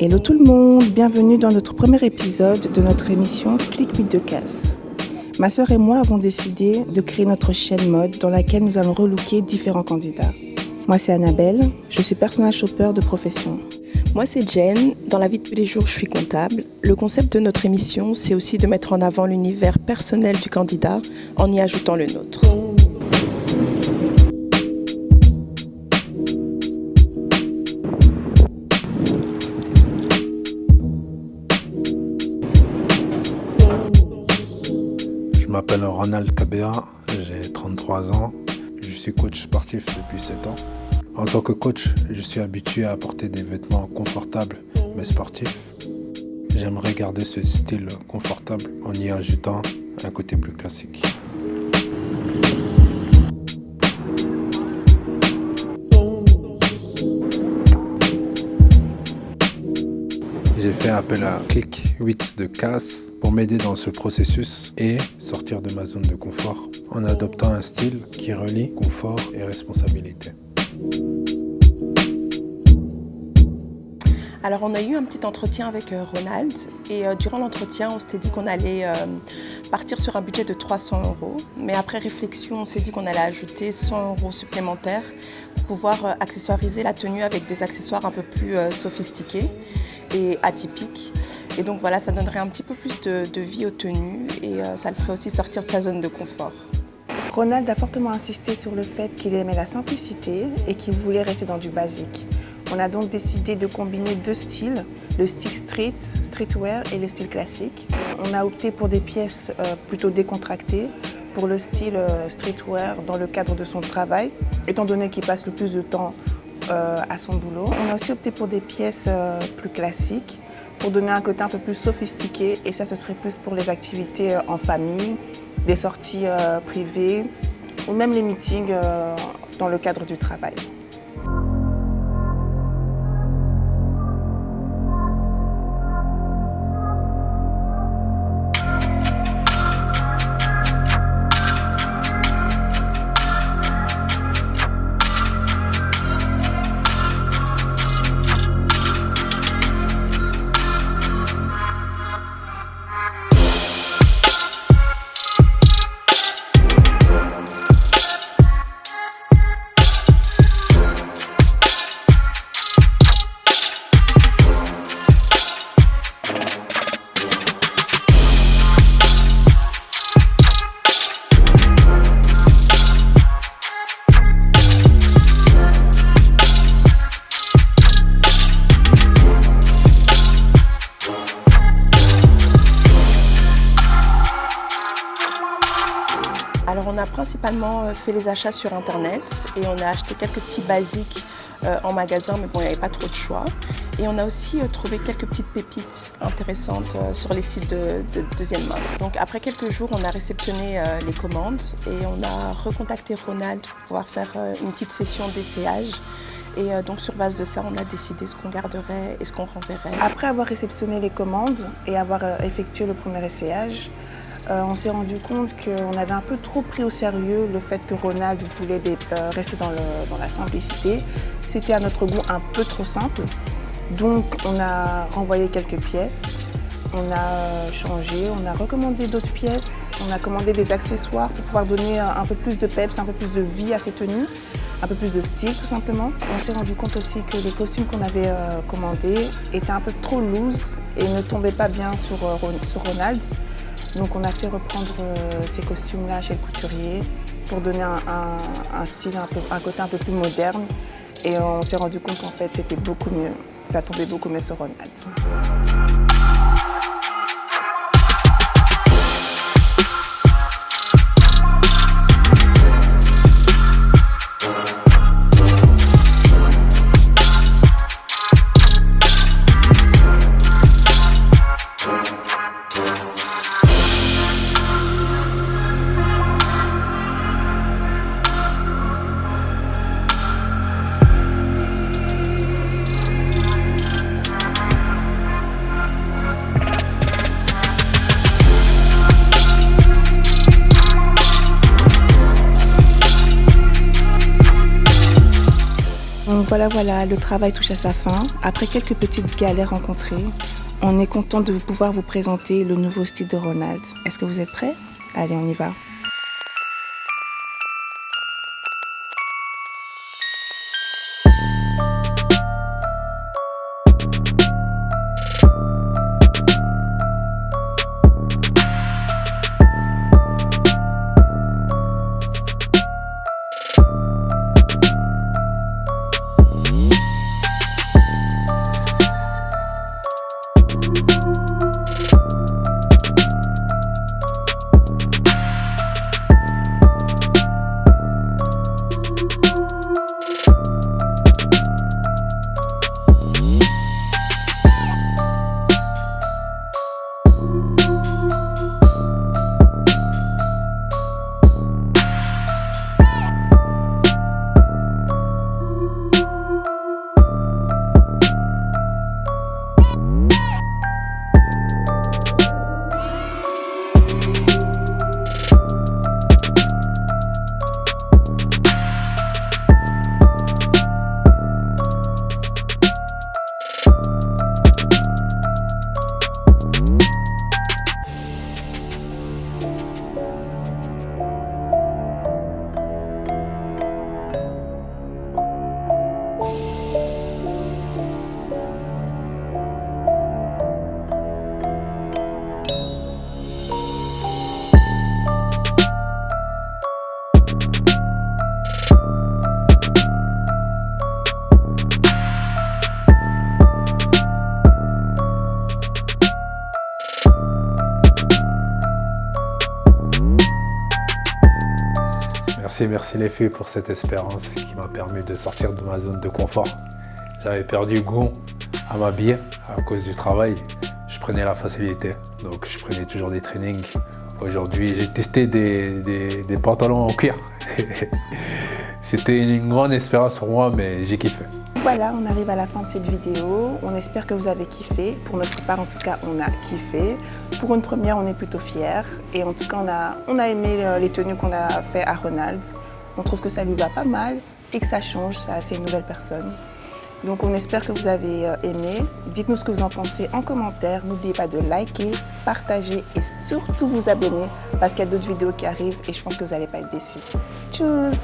Hello tout le monde, bienvenue dans notre premier épisode de notre émission Click de Casse. Ma sœur et moi avons décidé de créer notre chaîne mode dans laquelle nous allons relooker différents candidats. Moi c'est Annabelle, je suis personal shopper de profession. Moi c'est Jen, dans la vie de tous les jours je suis comptable. Le concept de notre émission c'est aussi de mettre en avant l'univers personnel du candidat en y ajoutant le nôtre. Je m'appelle Ronald Kabea, j'ai 33 ans, je suis coach sportif depuis 7 ans. En tant que coach, je suis habitué à porter des vêtements confortables mais sportifs. J'aimerais garder ce style confortable en y ajoutant un côté plus classique. J'ai fait appel à Click 8 de Casse pour m'aider dans ce processus et sortir de ma zone de confort en adoptant un style qui relie confort et responsabilité. Alors on a eu un petit entretien avec Ronald et durant l'entretien on s'était dit qu'on allait partir sur un budget de 300 €. Mais après réflexion on s'est dit qu'on allait ajouter 100 € supplémentaires pour pouvoir accessoiriser la tenue avec des accessoires un peu plus sophistiqués et atypiques. Et donc voilà, ça donnerait un petit peu plus de vie aux tenues et ça le ferait aussi sortir de sa zone de confort. Ronald a fortement insisté sur le fait qu'il aimait la simplicité et qu'il voulait rester dans du basique. On a donc décidé de combiner deux styles, le style streetwear et le style classique. On a opté pour des pièces plutôt décontractées, pour le style streetwear dans le cadre de son travail, étant donné qu'il passe le plus de temps à son boulot. On a aussi opté pour des pièces plus classiques, pour donner un côté un peu plus sophistiqué, et ça ce serait plus pour les activités en famille, des sorties privées, ou même les meetings dans le cadre du travail. Alors on a principalement fait les achats sur internet et on a acheté quelques petits basiques en magasin, mais bon, il n'y avait pas trop de choix. Et on a aussi trouvé quelques petites pépites intéressantes sur les sites de deuxième main. Donc après quelques jours, on a réceptionné les commandes et on a recontacté Ronald pour pouvoir faire une petite session d'essayage. Et donc sur base de ça, on a décidé ce qu'on garderait et ce qu'on renverrait. Après avoir réceptionné les commandes et avoir effectué le premier essayage, on s'est rendu compte qu'on avait un peu trop pris au sérieux le fait que Ronald voulait rester dans la simplicité. C'était à notre goût un peu trop simple. Donc on a renvoyé quelques pièces, on a changé, on a recommandé d'autres pièces, on a commandé des accessoires pour pouvoir donner un peu plus de peps, un peu plus de vie à ces tenues, un peu plus de style tout simplement. On s'est rendu compte aussi que les costumes qu'on avait commandés étaient un peu trop loose et ne tombaient pas bien sur Ronald. Donc on a fait reprendre ces costumes-là chez le couturier pour donner un style, un côté un peu plus moderne. Et on s'est rendu compte qu'en fait c'était beaucoup mieux, ça tombait beaucoup mieux sur Ronald. Donc voilà, le travail touche à sa fin. Après quelques petites galères rencontrées, on est content de pouvoir vous présenter le nouveau style de Ronald. Est-ce que vous êtes prêts? Allez, on y va. Merci les filles pour cette espérance qui m'a permis de sortir de ma zone de confort. J'avais perdu goût à m'habiller à cause du travail. Je prenais la facilité, donc je prenais toujours des trainings. Aujourd'hui, j'ai testé des pantalons en cuir. C'était une grande espérance pour moi, mais j'ai kiffé. Voilà, on arrive à la fin de cette vidéo. On espère que vous avez kiffé. Pour notre part, en tout cas, on a kiffé. Pour une première, on est plutôt fiers. Et en tout cas, on a aimé les tenues qu'on a fait à Ronald. On trouve que ça lui va pas mal et que ça change, c'est une nouvelle personne. Donc on espère que vous avez aimé. Dites-nous ce que vous en pensez en commentaire. N'oubliez pas de liker, partager et surtout vous abonner parce qu'il y a d'autres vidéos qui arrivent et je pense que vous n'allez pas être déçus. Tchuss!